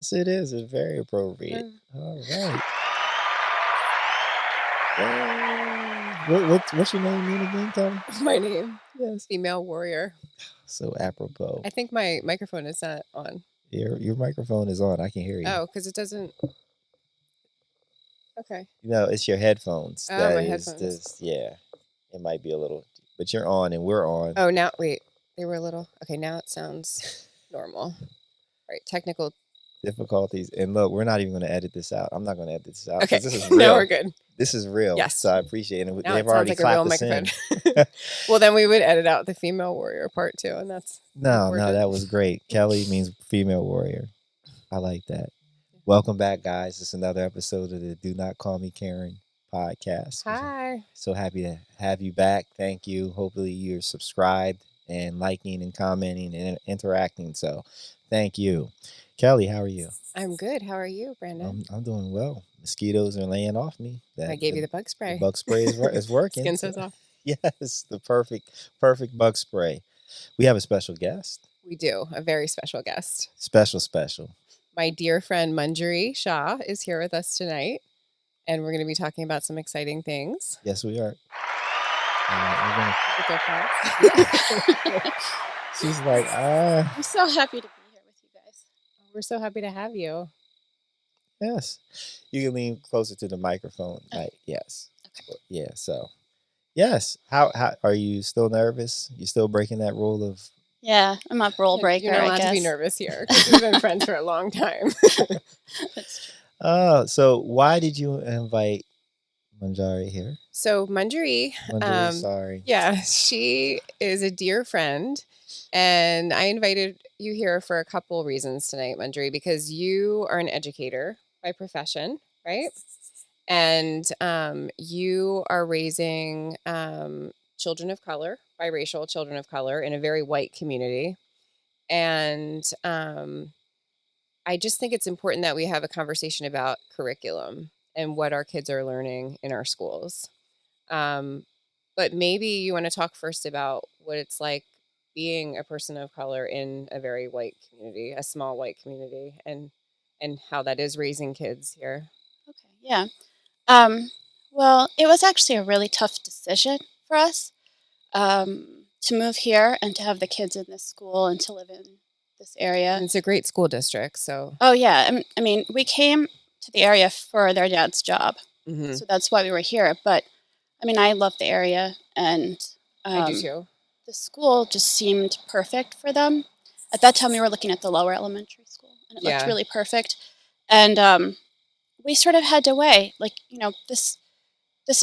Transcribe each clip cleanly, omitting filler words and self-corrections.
Yes, it is. It's very appropriate. All right. Yay. What's your name mean again, Kelly? My name, Yes. female warrior. So apropos. I think my microphone is not on. Your microphone is on. I can hear you. Oh, because it doesn't. Okay. It's your headphones. Oh, That my is headphones. just yeah. It might be a little, but you're on and we're on. Oh, now wait. They were a little. Okay, now it sounds normal. All right, technical. Difficulties. And look, we're not even going to edit this out. I'm not going to edit this out Okay, because this is now we're real. good. This is real. Yes. So I appreciate it. And Now they've it sounds already like a real clapped us microphone. in. Well, then we would edit out the female warrior part too, and that's No, important. that was great. Kelly means female warrior. I like that. Welcome back, guys. It's another episode of the Do Not Call Me Karen podcast. Hi. So happy to have you back. Thank you. Hopefully you're subscribed and liking and commenting and interacting. So thank you. Kelly, how are you? I'm good. How are you, Brandon? I'm doing well. Mosquitoes are laying off me. I gave you the bug spray. The bug spray is working. Skin so soft. Yes, the perfect bug spray. We have a special guest. We do. A very special guest. Special. My dear friend Manjari Shah is here with us tonight, and we're going to be talking about some exciting things. Yes, we are. She's like, I'm so happy to be here with you guys. We're so happy to have you. Yes. You can lean closer to the microphone. Like, yes. Okay. Yeah, so. Yes. How are you still nervous? You still breaking that rule of Yeah, I'm a rule breaker, You're not allowed I guess. to be nervous here because we've been friends for a long time. That's true. So why did you invite Manjari here? So Manjari, sorry. Yeah, she is a dear friend, and I invited you here for a couple reasons tonight, Manjari, because you are an educator by profession, right? And you are raising children of color, biracial children of color, in a very white community. And I just think it's important that we have a conversation about curriculum and what our kids are learning in our schools. But maybe you want to talk first about what it's like being a person of color in a very white community, a small white community, and how that is raising kids here. Okay, yeah. Well, it was actually a really tough decision for us to move here and to have the kids in this school and to live in this area. And it's a great school district, so. Oh, yeah. I mean, we came to the area for their dad's job, Mm-hmm. so that's why we were here. But, I mean, I love the area, and I do too. the school just seemed perfect for them. At that time, we were looking at the lower elementary school, and it looked really perfect. And we sort of had to weigh, like, this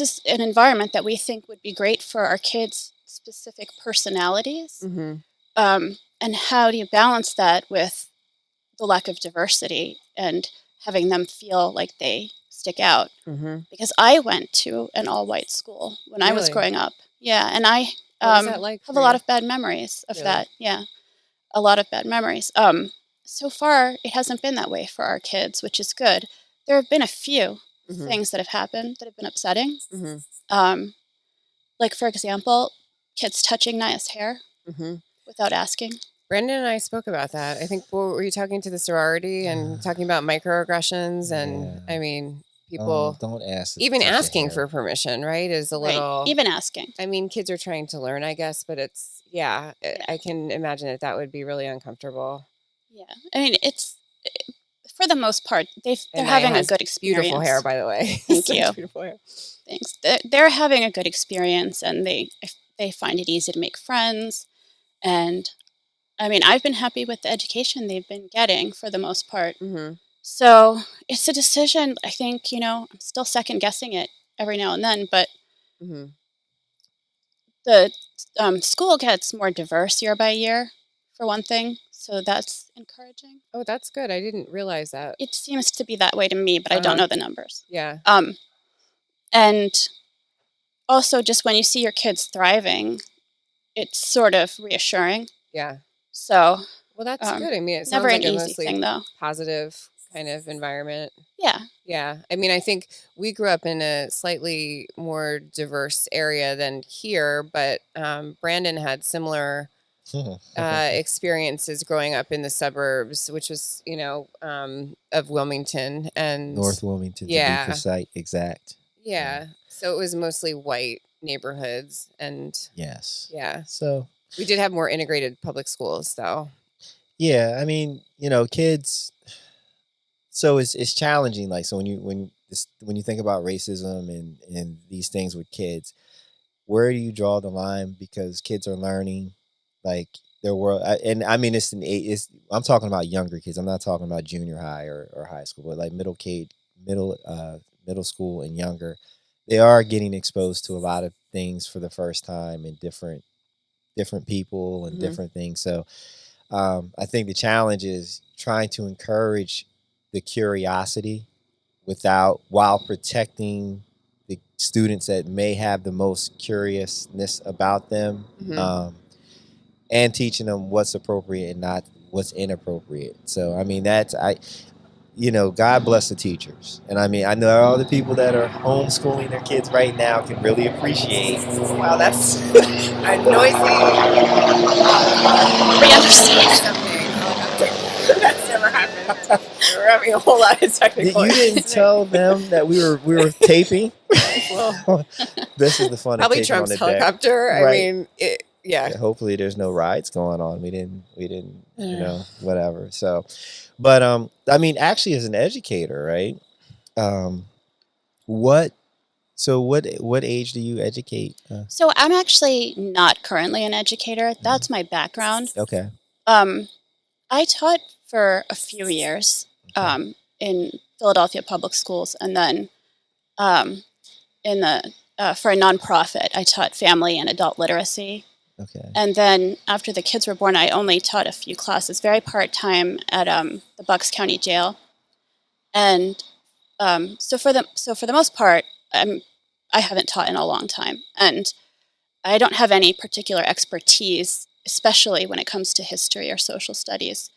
is an environment that we think would be great for our kids' specific personalities. Mm-hmm. And how do you balance that with the lack of diversity and having them feel like they stick out? Mm-hmm. Because I went to an all-white school when I was growing up. Yeah, and I What was that like have for a lot you? of bad memories of Really? that. Yeah, a lot of bad memories. So far, it hasn't been that way for our kids, which is good. There have been a few Mm-hmm. things that have happened that have been upsetting. Mm-hmm. Like, for example, kids touching Naya's hair Mm-hmm. without asking. Brandon and I spoke about that. I think, were you talking to the sorority and talking about microaggressions? And Yeah. I mean, people don't ask. even asking for permission, right, is a little. Right, even asking. I mean, kids are trying to learn, I guess, but it's, Yeah. I can imagine that would be really uncomfortable. Yeah, I mean, it's for the most part they're And having Naya a has good experience. Beautiful hair, by the way. Thank Such you. Beautiful hair. Thanks. They're having a good experience, and they find it easy to make friends. And I mean, I've been happy with the education they've been getting for the most part. Mm-hmm. So it's a decision. I think I'm still second guessing it every now and then, but Mm-hmm. the school gets more diverse year by year, for one thing. So that's encouraging. Oh, that's good. I didn't realize that. It seems to be that way to me, but I don't know the numbers. Yeah. And also, just when you see your kids thriving, it's sort of reassuring. Yeah. So, well, that's good. I mean, it sounds never like an a easy mostly thing, though. Positive kind of environment. Yeah. Yeah. I mean, I think we grew up in a slightly more diverse area than here, but Brandon had similar experiences growing up in the suburbs, which was, of Wilmington and North Wilmington, to be yeah, precise, exact. yeah. So it was mostly white neighborhoods, and Yes. yeah. So We did have more integrated public schools, though. yeah, I mean, kids. So it's challenging. Like, so when you think about racism and these things with kids, where do you draw the line? Because kids are learning, like their world, and I mean I'm talking about younger kids. I'm not talking about junior high or high school, but like middle school and younger. They are getting exposed to a lot of things for the first time, and different people and different things. So I think the challenge is trying to encourage the curiosity while protecting the students that may have the most curiousness about them, and teaching them what's appropriate and not what's inappropriate. So I mean, God bless the teachers, and I mean, I know all the people that are homeschooling their kids right now can really appreciate. Wow, that's a noisy. We understand. That's never happened. We're having a whole lot of technical. You didn't tell them that we were taping. Well, this is the fun. Probably of Trump's on the helicopter. Deck. Right. I mean, yeah. Hopefully, there's no riots going on. We didn't. Whatever. So, but I mean, actually, as an educator, right? What age do you educate? So I'm actually not currently an educator. That's my background. Okay. I taught for a few years in Philadelphia public schools, and then for a nonprofit, I taught family and adult literacy. Okay. And then after the kids were born, I only taught a few classes, very part-time at the Bucks County Jail. And so for the most part, I haven't taught in a long time, and I don't have any particular expertise, especially when it comes to history or social studies.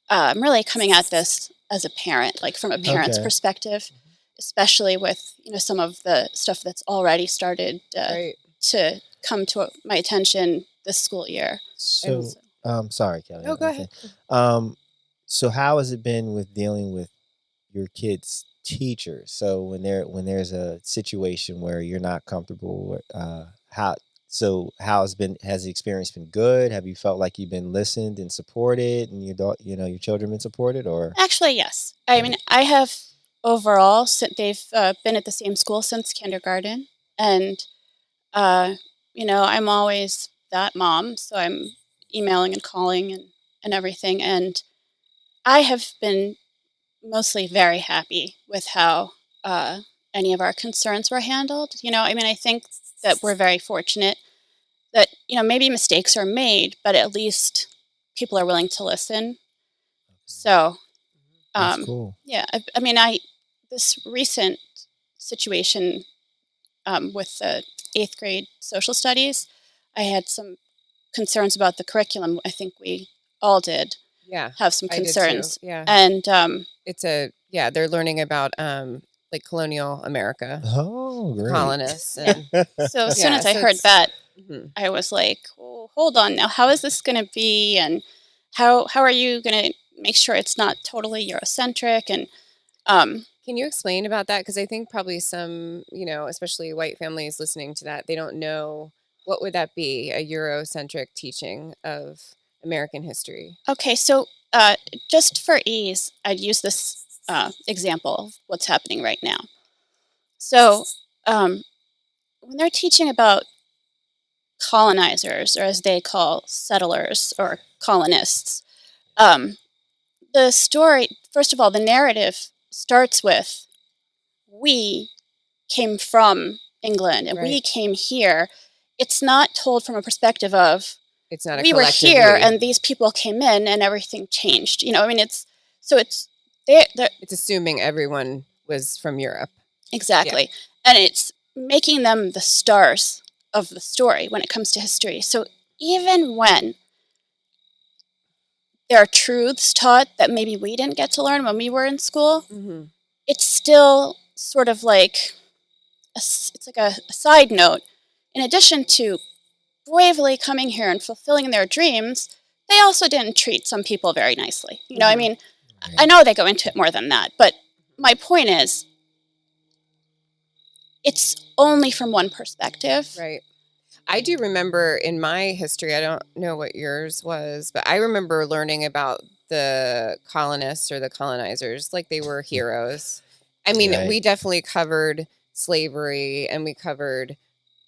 I'm really coming at this as a parent, like from a parent's perspective, especially with some of the stuff that's already started to come to my attention this school year. So, sorry, Kelly. No, go ahead. So how has it been with dealing with your kids' teachers? So when there's a situation where you're not comfortable, has the experience been good? Have you felt like you've been listened and supported, and your children been supported? Or actually, yes. I mean, I have overall, they've been at the same school since kindergarten, and I'm always that mom, so I'm emailing and calling and everything, and I have been mostly very happy with how any of our concerns were handled. I mean, I think that we're very fortunate that, maybe mistakes are made, but at least people are willing to listen. So, that's cool. Yeah, I mean, this recent situation with the 8th grade social studies, I had some concerns about the curriculum. I think we all did. Yeah, have some concerns. Yeah, and they're learning about like colonial America. Oh, great. Colonists. So as soon as I heard that, I was like, oh, hold on now. How is this going to be? And how are you going to make sure it's not totally Eurocentric? And can you explain about that? Because I think probably some, especially white families listening to that, they don't know, what would that be, a Eurocentric teaching of American history? Okay, so just for ease, I'd use this example of what's happening right now. So when they're teaching about colonizers, or as they call settlers or colonists, the story, first of all, the narrative starts with, we came from England and we came here. It's not told from a perspective of, it's not we were here and these people came in and everything changed. I mean, it's assuming everyone was from Europe. Exactly. Yeah. And it's making them the stars of the story when it comes to history. So even when there are truths taught that maybe we didn't get to learn when we were in school, it's still sort of like it's like a side note. In addition to bravely coming here and fulfilling their dreams, they also didn't treat some people very nicely. You know, I mean, I know they go into it more than that, but my point is, it's only from one perspective. Right. I do remember in my history, I don't know what yours was, but I remember learning about the colonists or the colonizers like they were heroes. I mean, we definitely covered slavery and we covered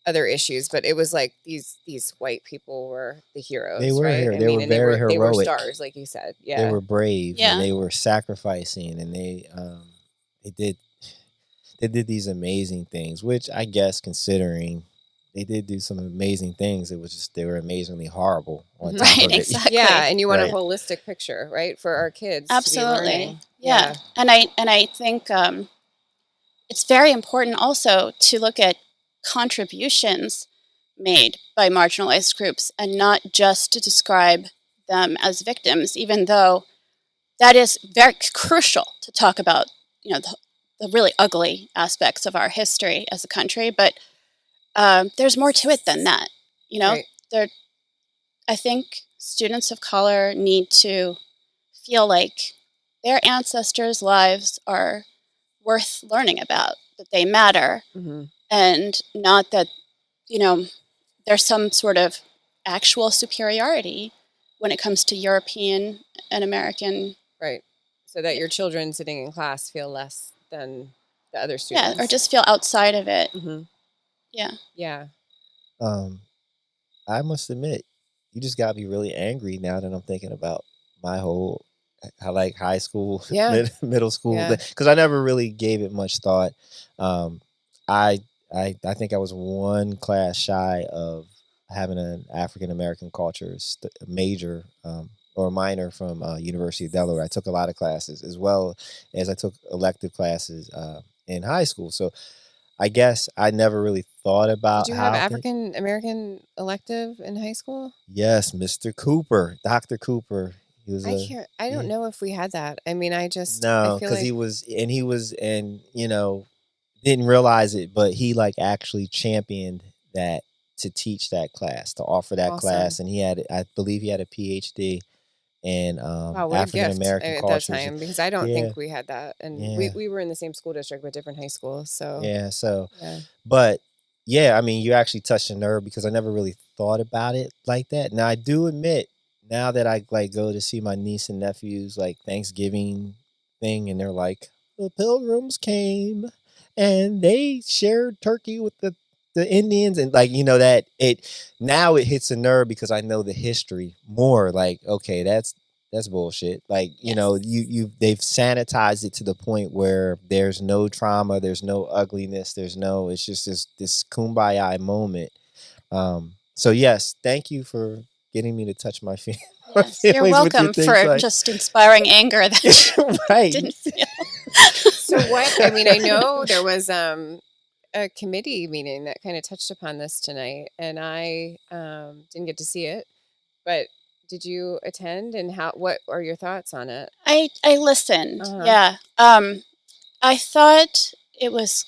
other issues, but it was like these white people were the heroes. They were right? heroes. I They mean, were and very they were heroic. stars, like you said. They were brave. Yeah. And they were sacrificing, and they did these amazing things, which I guess, considering they did do some amazing things, it was just they were amazingly horrible on top Right, of it. exactly. Yeah, and you want Right. a holistic picture, right, for our kids. Absolutely. To be learning. Yeah. And I think it's very important also to look at contributions made by marginalized groups and not just to describe them as victims, even though that is very crucial to talk about, you know, the really ugly aspects of our history as a country. But there's more to it than that. You know, I think students of color need to feel like their ancestors' lives are worth learning about, that they matter, and not that, you know, there's some sort of actual superiority when it comes to European and American. Right. So that your children sitting in class feel less than the other students. Yeah, or just feel outside of it. Yeah. Yeah. I must admit, you just got me really angry now that I'm thinking about my whole, like high school, middle school, because I never really gave it much thought. I think I was one class shy of having an African American culture major or minor from University of Delaware. I took a lot of classes, as well as I took elective classes in high school. So I guess I never really thought about. Did you have African American elective in high school? Yes, Mr. Cooper, Dr. Cooper. He was. I don't know if we had that. I mean, because like he was, and you know, didn't realize it, but he like actually championed that to teach that class, to offer that class, and I believe he had a PhD in African American culture at that time, because I don't think we had that, and we were in the same school district but different high schools. So but yeah, I mean, you actually touched a nerve because I never really thought about it like that. Now I do admit, now that I like go to see my niece and nephews like Thanksgiving thing, and they're like, the Pilgrims came and they shared turkey with the Indians, and like, you know, that it hits a nerve because I know the history more. Like, okay, that's bullshit. Like, you know, they've sanitized it to the point where there's no trauma, there's no ugliness, it's just this kumbaya moment. So yes, thank you for getting me to touch my feelings. Yes, you're welcome for just inspiring anger that right. didn't feel. So what? I mean, I know there was a committee meeting that kind of touched upon this tonight, and I didn't get to see it, but did you attend? And what are your thoughts on it? I listened. Yeah. I thought it was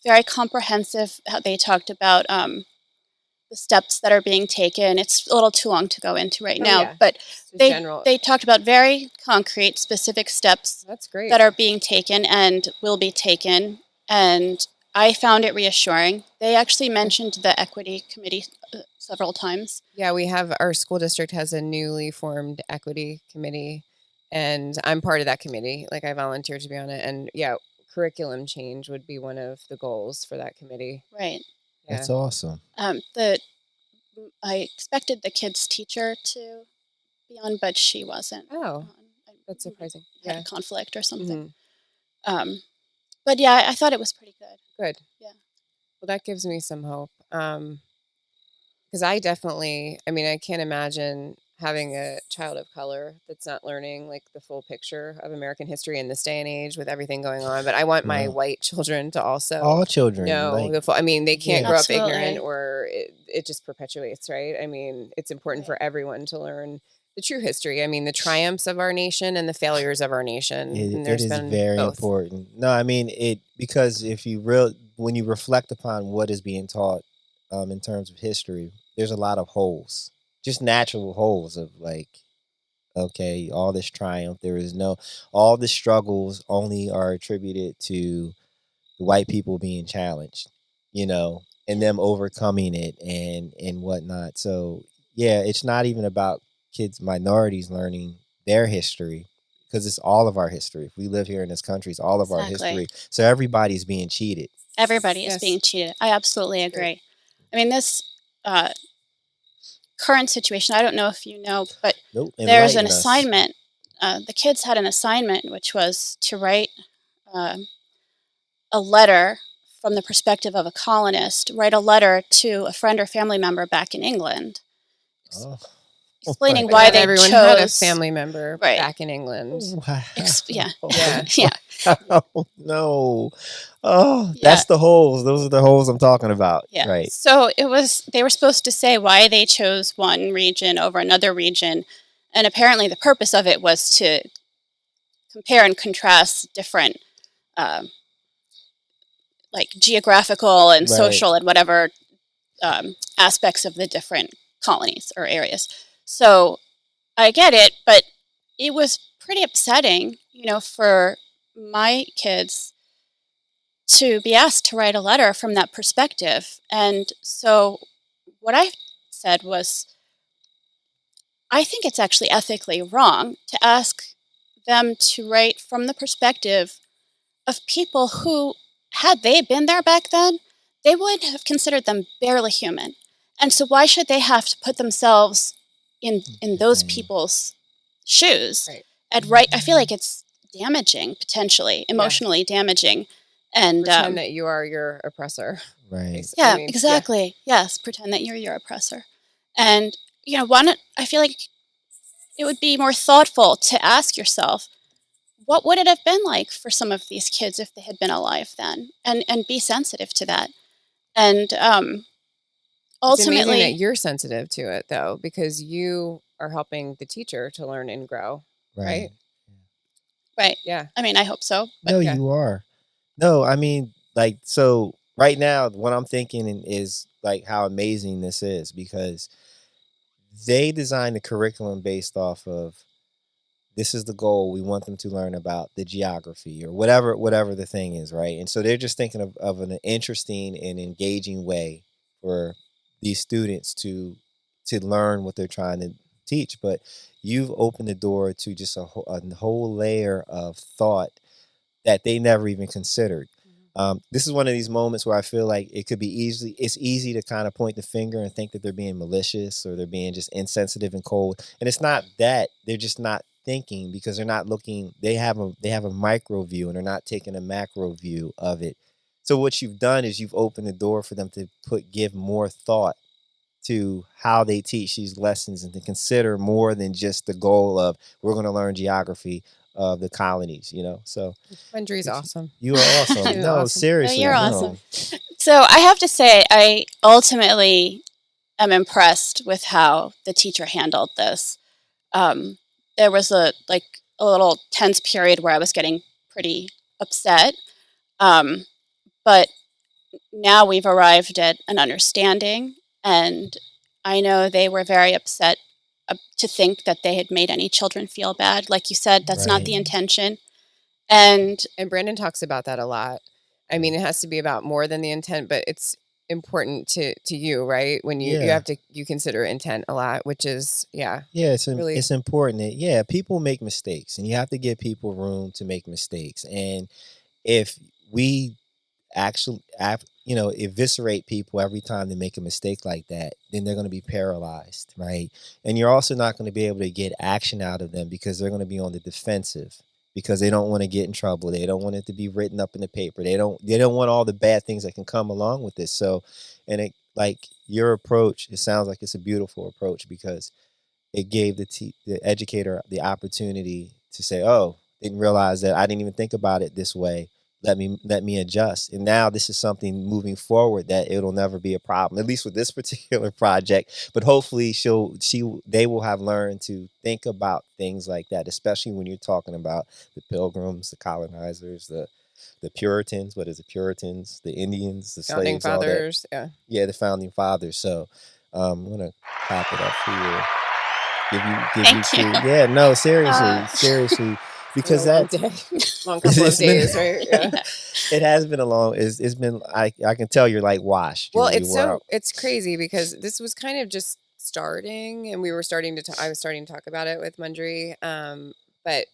very comprehensive how they talked about the steps that are being taken. It's a little too long to go into right now, but they talked about very concrete, specific steps that are being taken and will be taken, and I found it reassuring. They actually mentioned the equity committee several times. Yeah, our school district has a newly formed equity committee, and I'm part of that committee. Like, I volunteered to be on it, and curriculum change would be one of the goals for that committee. Right. Yeah. That's awesome. I expected the kid's teacher to be on, but she wasn't. Oh, that's surprising. Had a conflict or something. But yeah, I thought it was pretty good. Good. Yeah. Well, that gives me some hope. Because I can't imagine having a child of color that's not learning like the full picture of American history in this day and age with everything going on. But I want my white children to also all children know the full. I mean, they can't grow up Absolutely. ignorant, or it just perpetuates, right? I mean, it's important for everyone to learn the true history. I mean, the triumphs of our nation and the failures of our nation. It is very important. No, I mean because when you reflect upon what is being taught in terms of history, there's a lot of holes, just natural holes of like, okay, all this triumph, there is no, all the struggles only are attributed to the white people being challenged, and them overcoming it and whatnot. So yeah, it's not even about kids, minorities learning their history, because it's all of our history. If we live here in this country, it's all of our history. So everybody's being cheated. Everybody is being cheated. I absolutely agree. I mean, this current situation, I don't know if you know, but there's an assignment. The kids had an assignment, which was to write a letter from the perspective of a colonist, write a letter to a friend or family member back in England, explaining why they everyone chose. Had a family member back in England. Wow. Yeah. Oh, no. Oh, that's the holes. Those are the holes I'm talking about. Yeah. Right. So they were supposed to say why they chose one region over another region. And apparently the purpose of it was to compare and contrast different like geographical and social and whatever aspects of the different colonies or areas. So I get it, but it was pretty upsetting, for my kids to be asked to write a letter from that perspective. And so what I said was, I think it's actually ethically wrong to ask them to write from the perspective of people who, had they been there back then, they would have considered them barely human. And so why should they have to put themselves in those people's shoes? And I feel like it's damaging, potentially, emotionally damaging. And pretend that you are your oppressor. Right. Yeah, exactly. Yeah. Yes, pretend that you're your oppressor. And, I feel like it would be more thoughtful to ask yourself, what would it have been like for some of these kids if they had been alive then? And be sensitive to that. And ultimately, it's amazing that you're sensitive to it, though, because you are helping the teacher to learn and grow, right? Right. Yeah. I mean, I hope so. But no, you are. No, I mean, like, so right now, what I'm thinking is like how amazing this is, because they designed the curriculum based off of, this is the goal. We want them to learn about the geography or whatever the thing is, right? And so they're just thinking of an interesting and engaging way for these students to learn what they're trying to teach. But you've opened the door to just a whole layer of thought that they never even considered. This is one of these moments where I feel like it's easy to kind of point the finger and think that they're being malicious or they're being just insensitive and cold. And it's not that. They're just not thinking, because they're not looking. They have a micro view and they're not taking a macro view of it. So what you've done is you've opened the door for them to give more thought to how they teach these lessons and to consider more than just the goal of, we're going to learn geography of the colonies, So Manjari's awesome. You are awesome. No, awesome. Seriously. You're awesome. So I have to say, I ultimately am impressed with how the teacher handled this. There was a little tense period where I was getting pretty upset. But now we've arrived at an understanding, and I know they were very upset to think that they had made any children feel bad. Like you said, that's not the intention. And Brandon talks about that a lot. I mean, it has to be about more than the intent, but it's important to you, right? When you consider intent a lot, which is it's important. People make mistakes, and you have to give people room to make mistakes. And if we actually eviscerate people every time they make a mistake like that, then they're going to be paralyzed, right? And you're also not going to be able to get action out of them, because they're going to be on the defensive, because they don't want to get in trouble. They don't want it to be written up in the paper. They don't want all the bad things that can come along with this. So, and your approach, it sounds like it's a beautiful approach, because it gave the educator the opportunity to say, oh, didn't realize that, I didn't even think about it this way. Let me adjust. And now this is something moving forward that it'll never be a problem, at least with this particular project. But hopefully they will have learned to think about things like that, especially when you're talking about the Pilgrims, the colonizers, the Puritans, the Indians, the founding slaves, fathers, the founding fathers. So I'm gonna clap it up for you. Give you Thank you. two. Yeah, no, seriously, It's been a because long that's day, long couple of it's been days, right? Yeah. Yeah. it has been a long. It's been. I can tell you're like washed. Well, You were out. it's crazy because this was kind of just starting, and we were starting to. I was starting to talk about it with Manjari, but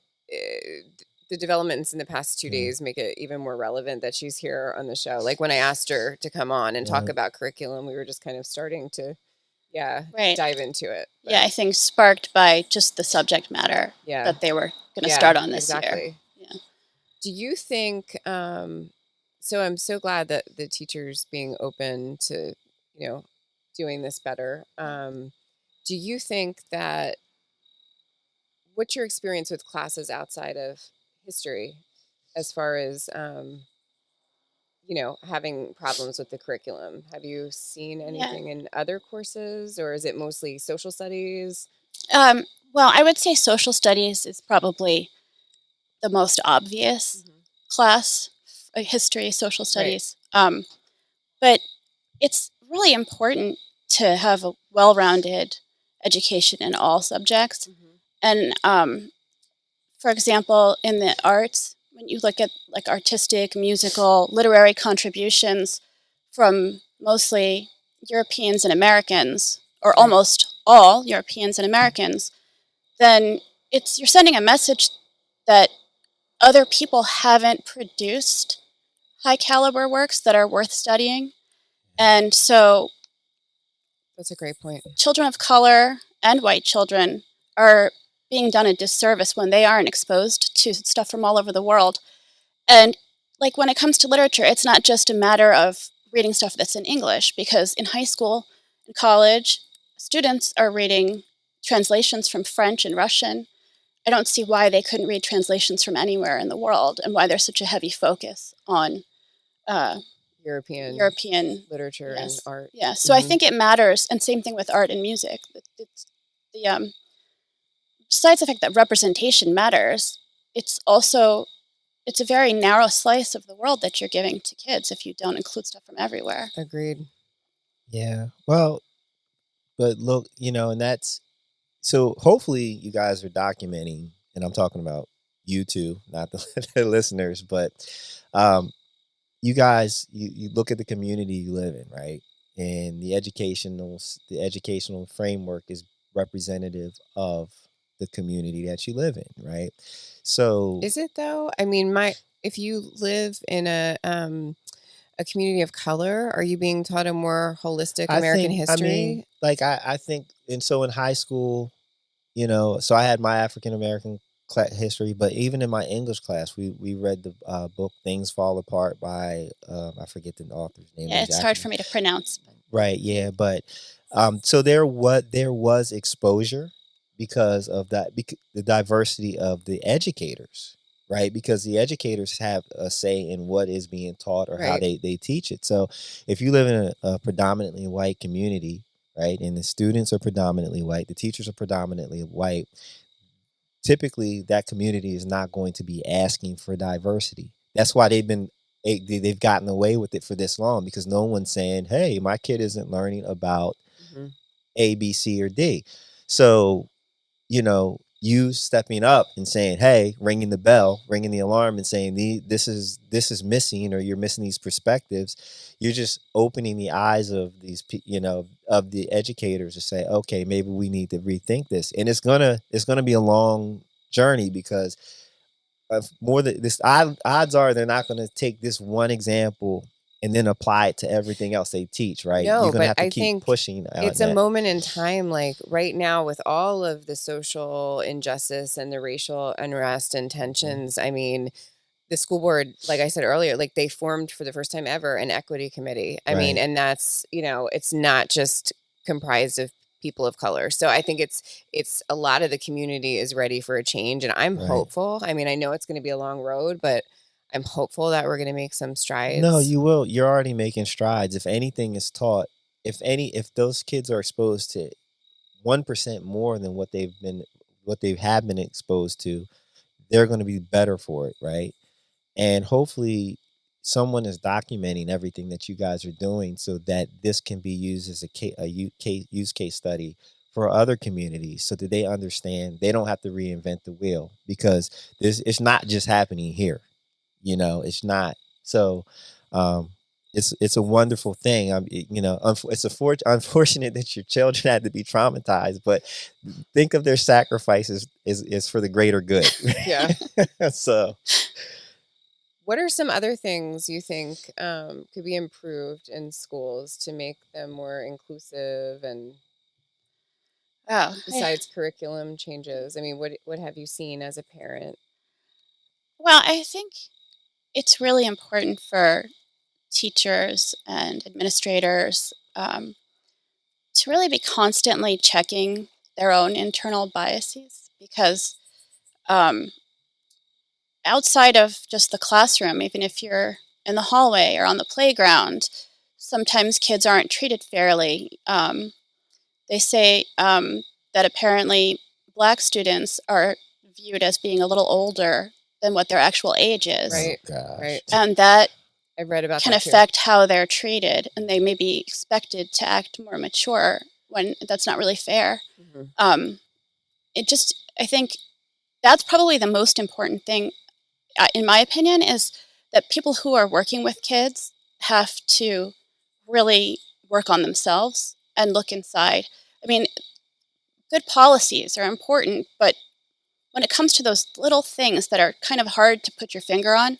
the developments in the past 2 days make it even more relevant that she's here on the show. Like when I asked her to come on and talk Yeah. about curriculum, we were just kind of starting to, yeah, Right. dive into it. Yeah, I think sparked by just the subject matter Yeah. that they were going to Yeah, start on this year. exactly. Yeah. Do you think? So I'm so glad that the teachers being open to, doing this better. Do you think that what's your experience with classes outside of history, as far as having problems with the curriculum? Have you seen anything in other courses, or is it mostly social studies? Well, I would say social studies is probably the most obvious class, history, social studies. But it's really important to have a well-rounded education in all subjects. And for example, in the arts, when you look at like artistic, musical, literary contributions from mostly Europeans and Americans, or almost all Europeans and Americans, then you're sending a message that other people haven't produced high caliber works that are worth studying. And so That's a great point. children of color and white children are being done a disservice when they aren't exposed to stuff from all over the world. And like when it comes to literature, it's not just a matter of reading stuff that's in English, because in high school and college, students are reading translations from French and Russian. I don't see why they couldn't read translations from anywhere in the world, and why there's such a heavy focus on European literature and art. Yeah, so I think it matters, and same thing with art and music. Besides the fact that representation matters, it's a very narrow slice of the world that you're giving to kids if you don't include stuff from everywhere. Agreed. Yeah. Well, but look, and that's so. Hopefully, you guys are documenting, and I'm talking about you two, not the listeners, but you guys, you look at the community you live in, right? And the educational framework is representative of the community that you live in, right? So is it though? I mean, if you live in a community of color, are you being taught a more holistic American history? I think, and so in high school, so I had my African American history, but even in my English class, we read the book "Things Fall Apart" by I forget the author's name. Yeah, it's hard for me to pronounce. Right. Yeah, but so there was exposure because of that, the diversity of the educators, right? Because the educators have a say in what is being taught or how they teach it. So if you live in a predominantly white community, right, and the students are predominantly white, the teachers are predominantly white, typically that community is not going to be asking for diversity. That's why they've gotten away with it for this long, because no one's saying, hey, my kid isn't learning about A, B, C, or D. So, you stepping up and saying, hey, ringing the bell, ringing the alarm, and saying this is missing, or you're missing these perspectives, you're just opening the eyes of these of the educators to say, okay, maybe we need to rethink this. And it's gonna be a long journey, because more than this, odds are they're not going to take this one example and then apply it to everything else they teach, right? No, You're going to but have to I keep think pushing. it's a moment in time, like right now, with all of the social injustice and the racial unrest and tensions. I mean, the school board, like I said earlier, like they formed for the first time ever an equity committee. I mean, and that's, it's not just comprised of people of color. So I think it's a lot of the community is ready for a change, and I'm hopeful. I mean, I know it's going to be a long road, but I'm hopeful that we're going to make some strides. No, you will. You're already making strides. If anything is taught, if those kids are exposed to 1% more than what they have been exposed to, they're going to be better for it, right? And hopefully, someone is documenting everything that you guys are doing so that this can be used as use case study for other communities so that they understand they don't have to reinvent the wheel because this it's not just happening here. It's not. So um it's a wonderful thing. Unfortunate that your children had to be traumatized, but think of their sacrifices is for the greater good. Yeah. So what are some other things you think could be improved in schools to make them more inclusive and besides curriculum changes? I mean, what have you seen as a parent? Well, I think it's really important for teachers and administrators to really be constantly checking their own internal biases because outside of just the classroom, even if you're in the hallway or on the playground, sometimes kids aren't treated fairly. They say that apparently Black students are viewed as being a little older than what their actual age is. Right. Oh, gosh. Right. And that I've read about can that affect how they're treated, and they may be expected to act more mature when that's not really fair. Mm-hmm. I think that's probably the most important thing, in my opinion, is that people who are working with kids have to really work on themselves and look inside. I mean, good policies are important, but when it comes to those little things that are kind of hard to put your finger on,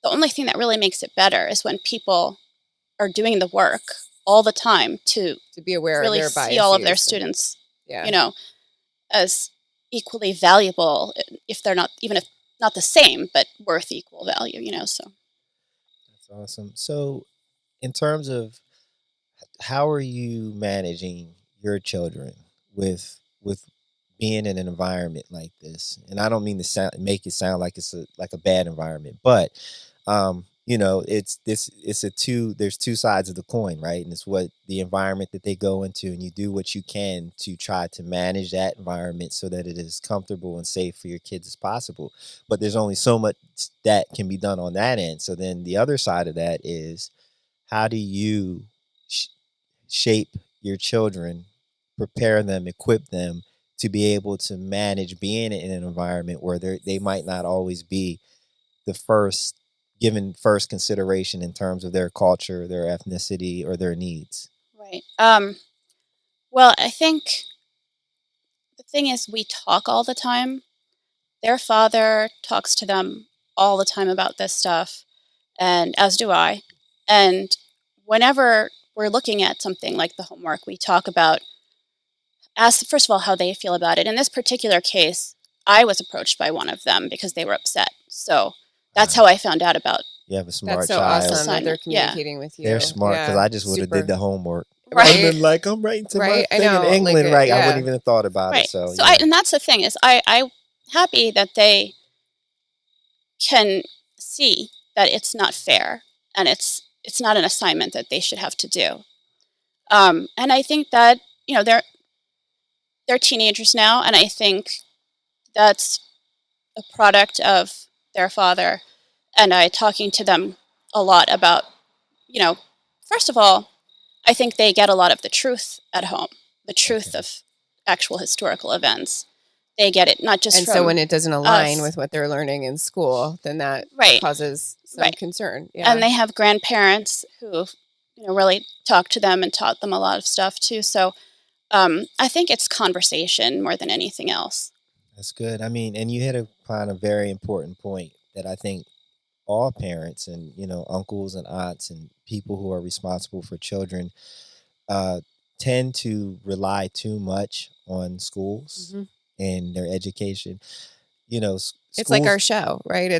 the only thing that really makes it better is when people are doing the work all the time to be aware really of their see biases. all of their students, as equally valuable, if they're not, even if not the same, but worth equal value, so. That's awesome. So in terms of how are you managing your children with being in an environment like this? And I don't mean to make it sound like it's a bad environment, but there's two sides of the coin, right? And it's what the environment that they go into, and you do what you can to try to manage that environment so that it is comfortable and safe for your kids as possible. But there's only so much that can be done on that end. So then the other side of that is, how do you shape your children, prepare them, equip them to be able to manage being in an environment where they might not always be given first consideration in terms of their culture, their ethnicity, or their needs? Right. Well, I think the thing is, we talk all the time. Their father talks to them all the time about this stuff, and as do I. And whenever we're looking at something like the homework, we talk about, ask first of all how they feel about it. In this particular case, I was approached by one of them because they were upset. So that's how I found out about. You have a smart That's so child. awesome that they're communicating with you. They're smart because I just would have did the homework. Right. I would have been like, I'm writing to my thing in England, right? I wouldn't even have thought about it. So and that's the thing is, I'm happy that they can see that it's not fair and it's not an assignment that they should have to do. And I think that they're teenagers now, and I think that's a product of their father and I talking to them a lot about, first of all, I think they get a lot of the truth at home, the truth of actual historical events. They get it not just from so when it doesn't align us with what they're learning in school, then that causes some concern. Yeah. And they have grandparents who, really talked to them and taught them a lot of stuff too. So I think it's conversation more than anything else. That's good. I mean, and you hit upon a very important point that I think all parents and uncles and aunts and people who are responsible for children tend to rely too much on schools and their education. Schools, it's like our show, right?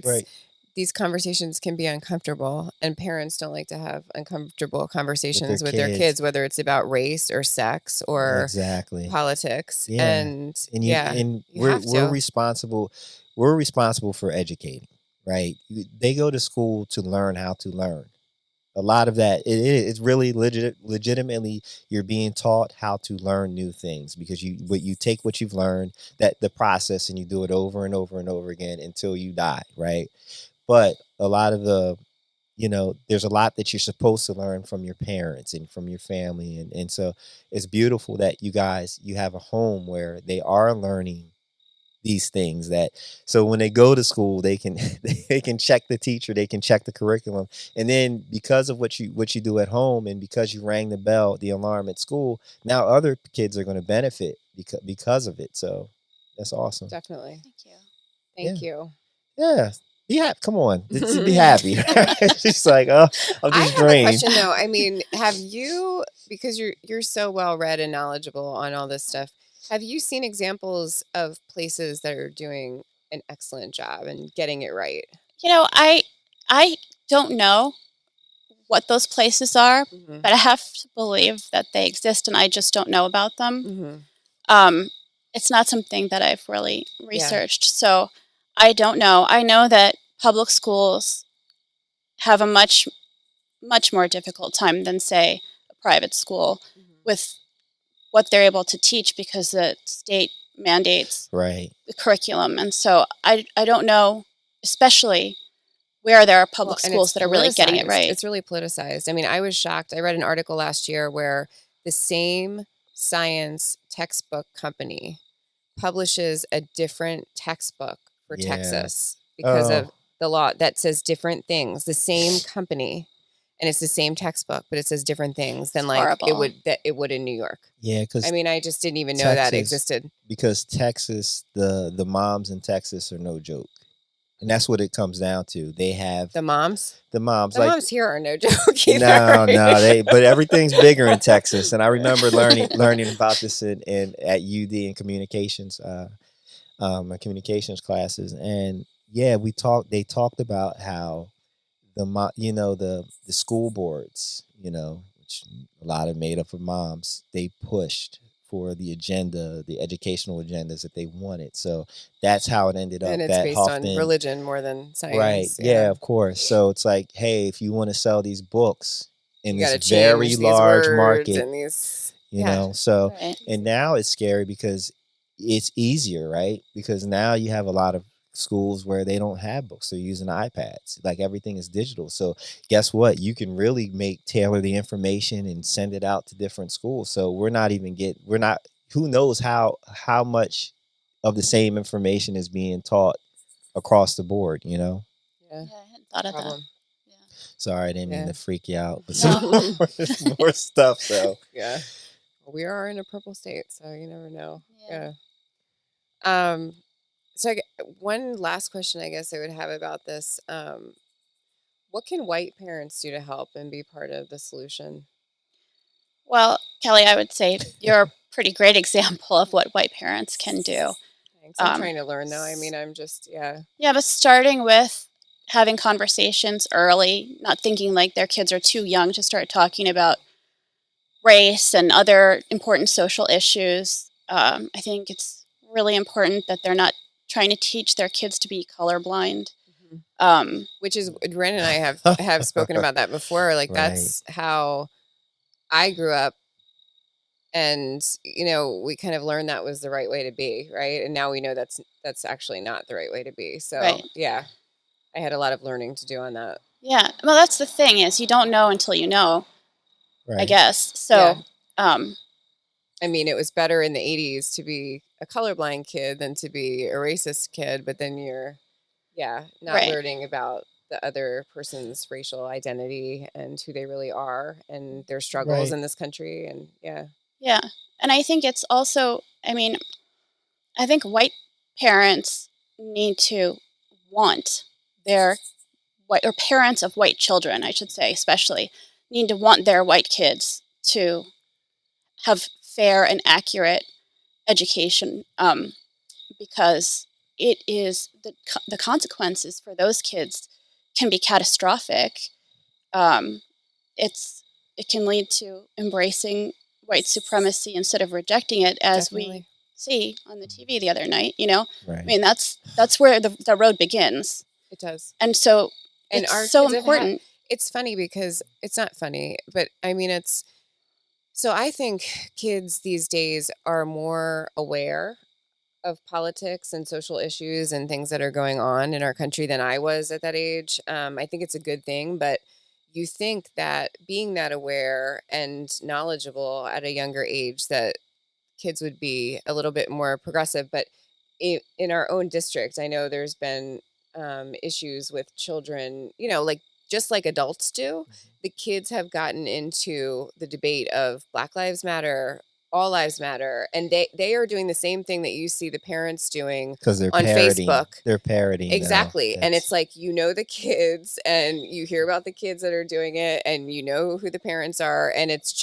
These conversations can be uncomfortable, and parents don't like to have uncomfortable conversations with their kids, whether it's about race or sex or politics. Yeah. And we're responsible. We're responsible for educating, right? They go to school to learn how to learn. A lot of that, it's really legitimately you're being taught how to learn new things because you take what you've learned, that the process, and you do it over and over and over again until you die, right? But a lot of the there's a lot that you're supposed to learn from your parents and from your family. And so it's beautiful that you have a home where they are learning these things, that so when they go to school they can they can check the teacher, they can check the curriculum, and then because of what you do at home, and because you rang the alarm at school, now other kids are going to benefit because of it. So that's awesome. Definitely. Thank you. Thank you. Yeah. Be happy. Come on. Be happy. It's just like, oh, I'm I just have a drained. question though. I mean, have you, because you're so well read and knowledgeable on all this stuff, have you seen examples of places that are doing an excellent job and getting it right? I don't know what those places are, but I have to believe that they exist, and I just don't know about them. It's not something that I've really researched, so I don't know. I know that public schools have a much more difficult time than, say, a private school with what they're able to teach, because the state mandates the curriculum. And so I don't know, especially where there are public schools that are really getting it right. It's really politicized. I mean, I was shocked. I read an article last year where the same science textbook company publishes a different textbook for Texas because of the law that says different things. The same company, and it's the same textbook, but it says different things than like it would in New York. Yeah, because I mean, I just didn't even know that existed. Because Texas, the moms in Texas are no joke. And that's what it comes down to. They have the moms. The moms here are no joke either. No, but everything's bigger in Texas. And I remember learning about this at UD in communications, my communications classes. And yeah, they talked about how the school boards, which a lot are made up of moms, they pushed for the educational agendas that they wanted. So that's how it ended up. And it's based on religion more than science. Right. Yeah, of course. So it's like, hey, if you want to sell these books in this very large market, and these, so, and now it's scary because it's easier, right? Because now you have a lot of schools where they don't have books, they're using iPads, like everything is digital. So guess what, you can really tailor the information and send it out to different schools. So who knows how much of the same information is being taught across the board, I hadn't thought of that. Sorry, I didn't mean to freak you out, but some more stuff. So we are in a purple state, so you never know. So one last question I guess I would have about this. What can white parents do to help and be part of the solution? Well, Kelly, I would say you're a pretty great example of what white parents can do. Thanks. I'm trying to learn, though. I mean, I'm just, Yeah, but starting with having conversations early, not thinking like their kids are too young to start talking about race and other important social issues. I think it's really important that they're not trying to teach their kids to be colorblind. Which is, Ren and I have spoken about that before. Like, that's how I grew up. And, we kind of learned that was the right way to be, right? And now we know that's actually not the right way to be. So, I had a lot of learning to do on that. Yeah. Well, that's the thing, is you don't know until you know, I guess. So, I mean, it was better in the 80s to be a colorblind kid than to be a racist kid. But then you're, not learning about the other person's racial identity and who they really are and their struggles in this country. And Yeah. And I think it's also, I mean, I think white parents need to want their white, or parents of white children, I should say, especially, need to want their white kids to have fair and accurate education, because it is the consequences for those kids can be catastrophic. It can lead to embracing white supremacy instead of rejecting it, as we see on the TV the other night. I mean, that's where the road begins. It does. And so it's so important. It's funny because it's not funny, but I mean, so I think kids these days are more aware of politics and social issues and things that are going on in our country than I was at that age. I think it's a good thing, but you think that being that aware and knowledgeable at a younger age, that kids would be a little bit more progressive. But in our own district, I know there's been issues with children, like just like adults do. The kids have gotten into the debate of Black Lives Matter, all lives matter, and they are doing the same thing that you see the parents doing because they're on parroting. Facebook. They're parroting Exactly. And it's like, the kids, and you hear about the kids that are doing it, and you know who the parents are, and it's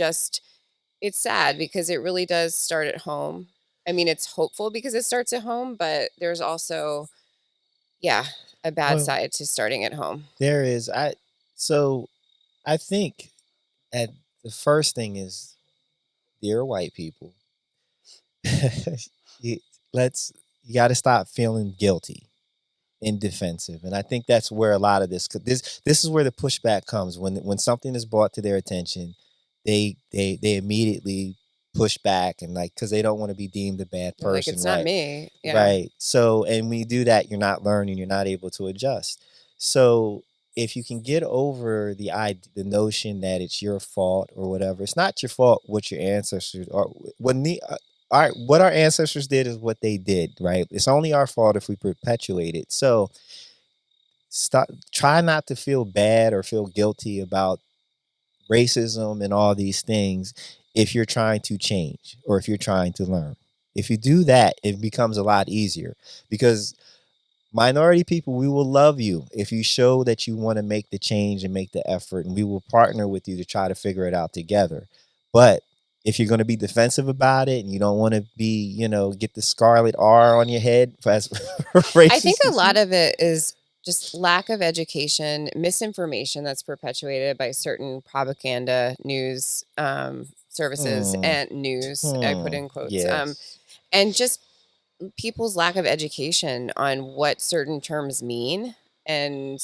sad because it really does start at home. I mean, it's hopeful because it starts at home, but there's also a bad side to starting at home. There is. I think at the first thing is, dear white people, you got to stop feeling guilty and defensive. And I think that's where a lot of this is where the pushback comes when something is brought to their attention. They immediately push back, and because they don't want to be deemed a bad person. Like, it's not me. Yeah. Right. So, and when you do that, you're not learning, you're not able to adjust. So if you can get over the notion that it's your fault or whatever, it's not your fault what your ancestors are. What our ancestors did is what they did, right? It's only our fault if we perpetuate it. So try not to feel bad or feel guilty about racism and all these things if you're trying to change or if you're trying to learn. If you do that, it becomes a lot easier, because minority people, we will love you if you show that you want to make the change and make the effort, and we will partner with you to try to figure it out together. But if you're going to be defensive about it and you don't want to be, get the scarlet R on your head as racist, I think a lot of it is just lack of education, misinformation that's perpetuated by certain propaganda news services and news, I put in quotes, yes. And just people's lack of education on what certain terms mean. And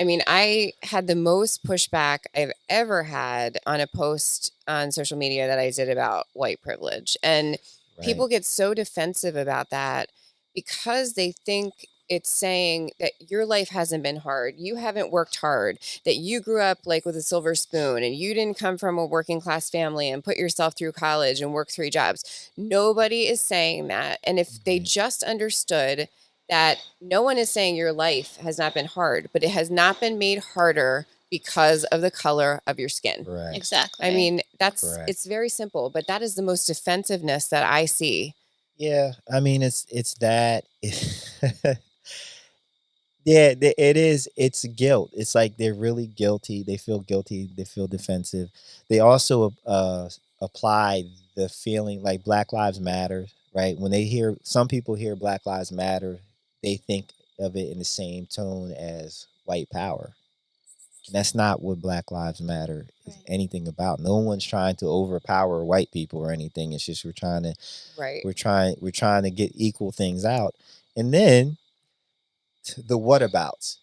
I mean, I had the most pushback I've ever had on a post on social media that I did about white privilege. And people get so defensive about that because they think it's saying that your life hasn't been hard. You haven't worked hard, that you grew up like with a silver spoon and you didn't come from a working class family and put yourself through college and work 3 jobs. Nobody is saying that. And if they just understood that no one is saying your life has not been hard, but it has not been made harder because of the color of your skin. Right. Exactly. I mean, it's very simple, but that is the most defensiveness that I see. Yeah. I mean, it's that. Yeah, it is. It's guilt. It's like they're really guilty. They feel guilty. They feel defensive. They also apply the feeling like Black Lives Matter, right? When some people hear Black Lives Matter, they think of it in the same tone as white power. And that's not what Black Lives Matter is anything about. No one's trying to overpower white people or anything. It's just we're trying to get equal things out. And then the whatabouts.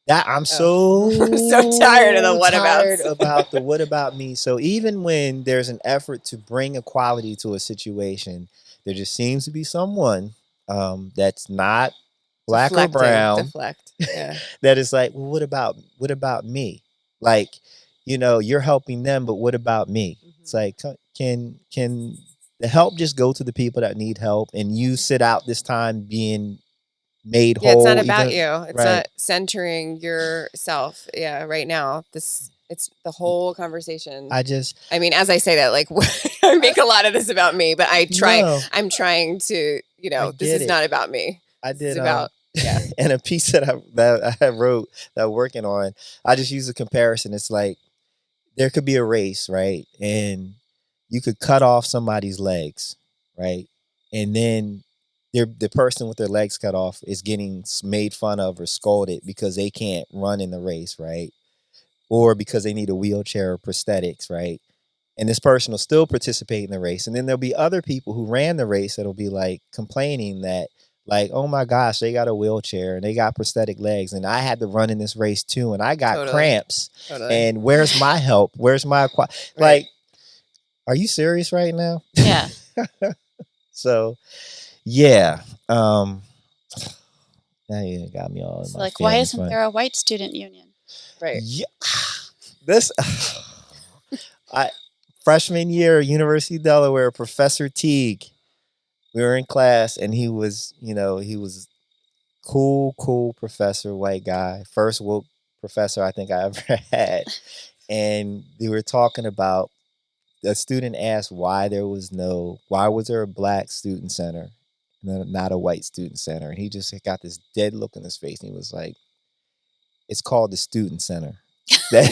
That I'm so tired of the whatabouts. about the what about me. So even when there's an effort to bring equality to a situation, there just seems to be someone that's not Black or brown that is like, well, what about me? Like, you're helping them, but what about me? It's like, can the help just go to the people that need help, and you sit out this time being made whole? It's not about you. It's not centering yourself. Yeah, right now it's the whole conversation. I mean, as I say that, like, I make a lot of this about me, but I'm trying to, this is not about me. I did it's about and a piece that I wrote that I'm working on, I just use a comparison. It's like there could be a race, right? And you could cut off somebody's legs, right? And then the person with their legs cut off is getting made fun of or scolded because they can't run in the race, right? Or because they need a wheelchair or prosthetics, right? And this person will still participate in the race. And then there'll be other people who ran the race that'll be like complaining that, like, oh my gosh, they got a wheelchair and they got prosthetic legs, and I had to run in this race too, and I got cramps. And where's my help? Where's my like? Are you serious right now? Yeah. So, yeah. Now you got me all. It's like, why isn't there a white student union? Right. Yeah. This, I freshman year, University of Delaware, Professor Teague. We were in class, and he was cool professor, white guy, first woke professor I think I ever had, and they were talking about. A student asked why was there a black student center, not a white student center, and he just got this dead look in his face, and he was like, "It's called the student center." That,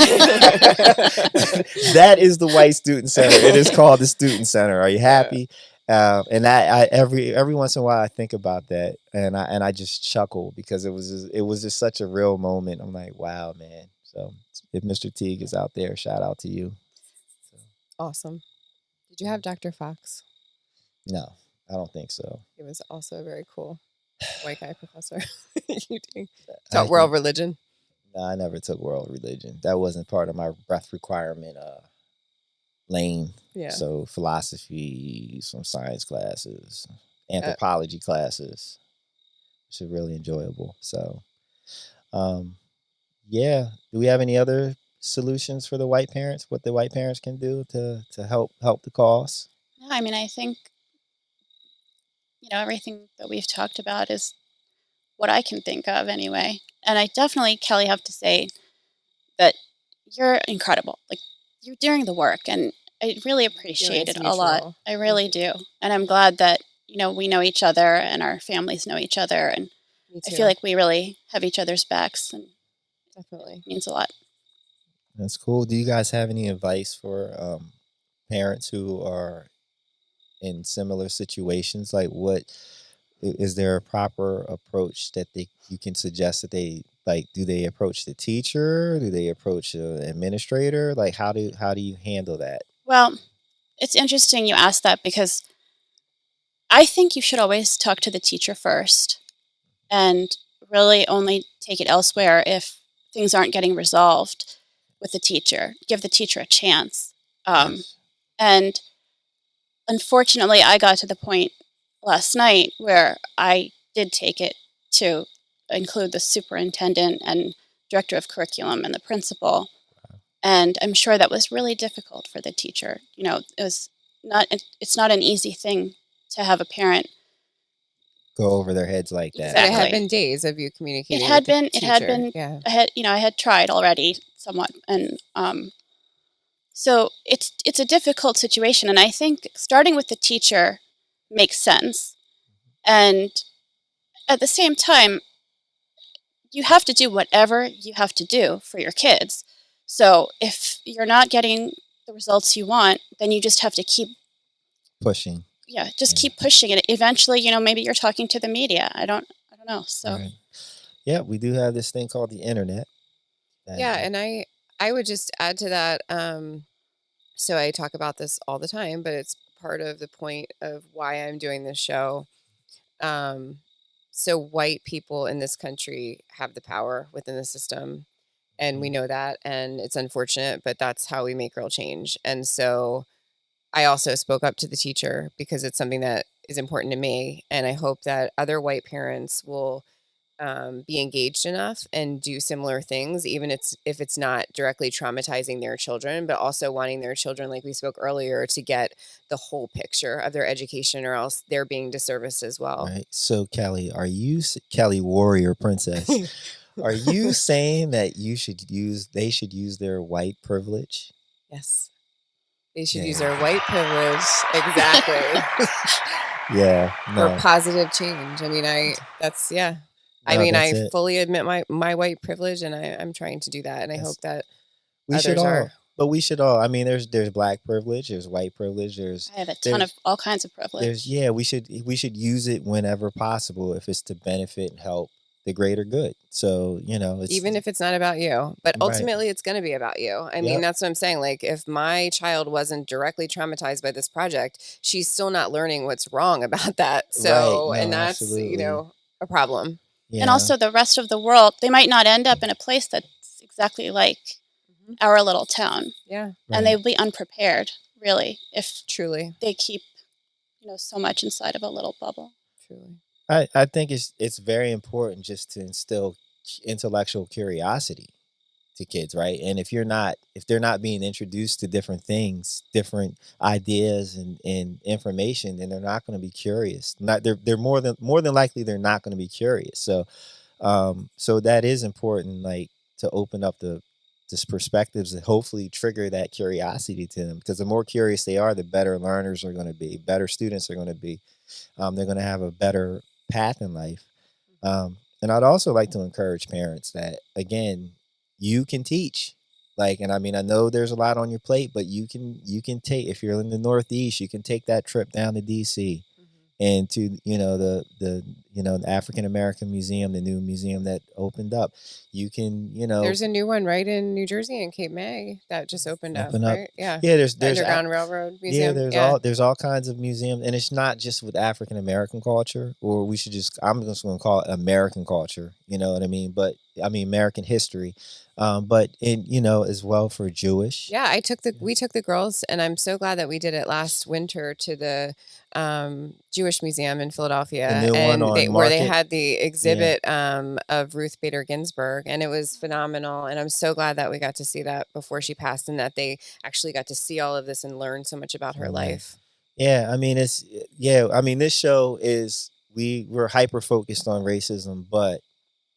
that is the white student center. It is called the student center. Are you happy? And I every once in a while I think about that, and I just chuckle because it was just such a real moment. I'm like, wow, man. So if Mr. Teague is out there, shout out to you. So. Awesome. Did you have Dr. Fox? No, I don't think so. He was also a very cool white guy professor. You taught world religion. No, I never took world religion. That wasn't part of my breath requirement lane. Yeah. So philosophy, some science classes, anthropology classes, which are really enjoyable. So, yeah. Do we have any other solutions for the white parents? What the white parents can do to help the cause? No, I mean, I think everything that we've talked about is what I can think of anyway. And I definitely, Kelly, have to say that you're incredible. Like, you're doing the work, and I really appreciate it a lot. I really do. And I'm glad that, we know each other and our families know each other. And I feel like we really have each other's backs, and definitely it means a lot. That's cool. Do you guys have any advice for parents who are in similar situations? Like, what is there a proper approach that you can suggest that they like? Do they approach the teacher? Do they approach an administrator? Like, how do you handle that? Well, it's interesting you asked that, because I think you should always talk to the teacher first, and really only take it elsewhere if things aren't getting resolved with the teacher. Give the teacher a chance. Yes. And unfortunately, I got to the point last night where I did take it to include the superintendent and director of curriculum and the principal. And I'm sure that was really difficult for the teacher. It's not an easy thing to have a parent go over their heads like that. Exactly. It had been days of you communicating. It had been. Yeah. I had tried already somewhat, and so it's a difficult situation. And I think starting with the teacher makes sense. And at the same time, you have to do whatever you have to do for your kids. So if you're not getting the results you want, then you just have to keep pushing. Yeah, keep pushing it. Eventually, maybe you're talking to the media. I don't know. So, right. Yeah, we do have this thing called the internet. Yeah, and I would just add to that. So I talk about this all the time, but it's part of the point of why I'm doing this show. So white people in this country have the power within the system, and we know that, and it's unfortunate, but that's how we make real change. And so I also spoke up to the teacher because it's something that is important to me, and I hope that other white parents will be engaged enough and do similar things, even if it's not directly traumatizing their children, but also wanting their children, like we spoke earlier, to get the whole picture of their education, or else they're being disserviced as well. Right. So, Kelly, Kelly Warrior Princess? Are you saying that they should use their white privilege? Yes. They should use their white privilege. Exactly. Yeah. No. For positive change. I mean, I fully admit my white privilege, and I'm trying to do that. And I hope that we should all. I mean, there's black privilege, there's white privilege, I have a ton of all kinds of privilege. We should use it whenever possible if it's to benefit and help the greater good. So, even if it's not about you, but ultimately it's going to be about you. I mean, that's what I'm saying. Like, if my child wasn't directly traumatized by this project, she's still not learning what's wrong about that. So, and that's, absolutely. A problem. Yeah. And also the rest of the world, they might not end up in a place that's exactly like our little town. Yeah. Right. And they'll be unprepared, really, if truly they keep, so much inside of a little bubble. Truly. I think it's very important just to instill intellectual curiosity, to kids, right? And if they're not being introduced to different things, different ideas and information, then they're not going to be curious. Not they're more than likely they're not going to be curious. So that is important, like to open up this perspectives and hopefully trigger that curiosity to them, because the more curious they are, the better learners are going to be, better students are going to be. They're going to have a better path in life. And I'd also like to encourage parents that, again, you can teach. Like, and I mean, I know there's a lot on your plate, but you can take, if you're in the Northeast, you can take that trip down to DC and to, the African American Museum, the new museum that opened up. You can, there's a new one right in New Jersey in Cape May that just opened up. Right? Yeah. Yeah, there's Underground Railroad Museum. Yeah, there's all kinds of museums, and it's not just with African American culture, or I'm just going to call it American culture. You know what I mean? But I mean American history. But as well for Jewish. Yeah, we took the girls, and I'm so glad that we did it last winter to the Jewish Museum in Philadelphia, The new one on where they Market. had the exhibit of Ruth Bader Ginsburg, and it was phenomenal. And I'm so glad that we got to see that before she passed, and that they actually got to see all of this and learn so much about her life. Yeah, I mean this show is we're hyper focused on racism, but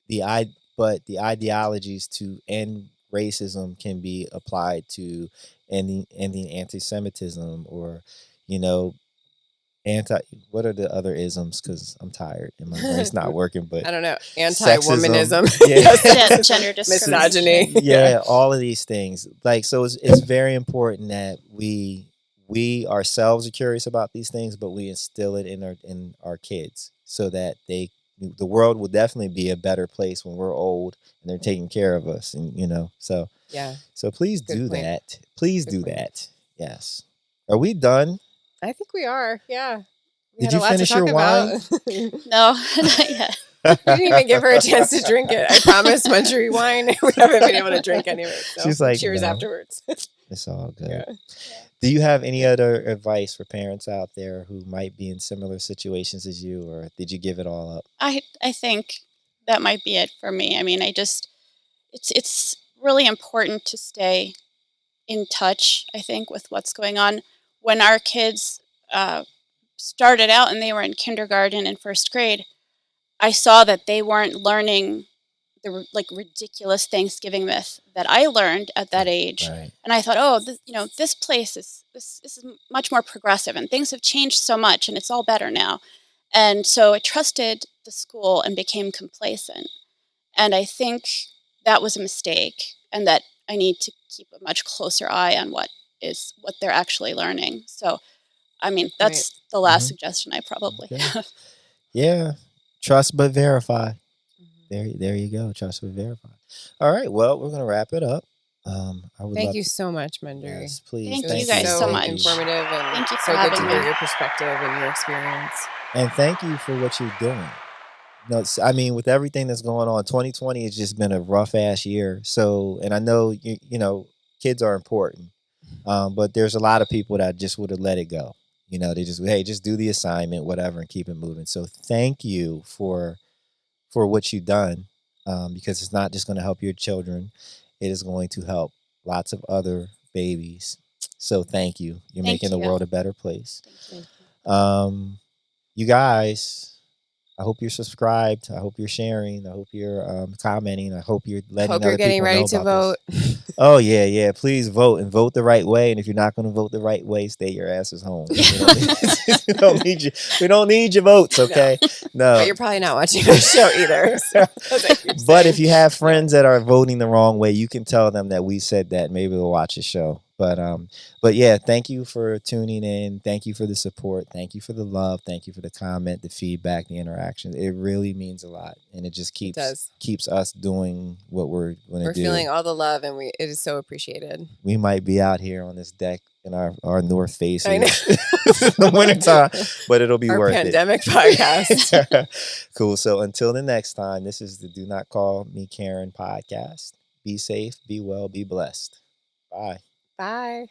the ideologies to end racism can be applied to ending anti-Semitism, or anti what are the other isms, because I'm tired and my brain's not working, but I don't know, anti-womanism, gender discrimination, misogyny, all of these things. Like, so it's very important that we ourselves are curious about these things, but we instill it in our kids, so that the world will definitely be a better place when we're old and they're taking care of us, and so please do that. Please do that. Yes. Are we done? I think we are. Yeah. Did you finish your wine? No, not yet. We didn't even give her a chance to drink it. I promised Manjari wine. We haven't been able to drink any of it. So she's like, cheers no. Afterwards. It's all good. Yeah. Do you have any other advice for parents out there who might be in similar situations as you, or did you give it all up? I think that might be it for me. I mean, it's really important to stay in touch, I think, with what's going on. When our kids started out and they were in kindergarten and first grade, I saw that they weren't learning the ridiculous Thanksgiving myth that I learned at that age. Right. And I thought, this place is much more progressive, and things have changed so much, and it's all better now. And so I trusted the school and became complacent. And I think that was a mistake, and that I need to keep a much closer eye on what they're actually learning. So, I mean, that's the last suggestion I probably have. Yeah. Trust but verify. There you go. Trust but verify. All right. Well, we're going to wrap it up. Thank you so much, Manjari. Yes, please. Thank you guys so much. Informative, and thank you for so good to having hear me. your perspective and your experience. And thank you for what you're doing. I mean, with everything that's going on, 2020 has just been a rough ass year. So, and I know kids are important, but there's a lot of people that just would have let it go. They just do the assignment, whatever, and keep it moving. So, thank you for what you've done, because it's not just going to help your children; it is going to help lots of other babies. So, thank you. You're making the world a better place. Thank you. You guys, I hope you're subscribed. I hope you're sharing. I hope you're commenting. I hope you're letting other people know about this. Hope you're getting ready to vote. Oh, yeah. Please vote, and vote the right way. And if you're not going to vote the right way, stay your asses home. We don't need your votes, okay? No. But you're probably not watching our show either. So, but if you have friends that are voting the wrong way, you can tell them that we said that. Maybe they'll watch the show. But yeah, thank you for tuning in. Thank you for the support. Thank you for the love. Thank you for the comment, the feedback, the interaction. It really means a lot, and it just keeps us doing what we're going to do. We're feeling all the love, and it is so appreciated. We might be out here on this deck in our north faces in the wintertime, but it'll be worth it. Our pandemic podcast. Cool. So until the next time, this is the Do Not Call Me Karen podcast. Be safe, be well, be blessed. Bye. Bye.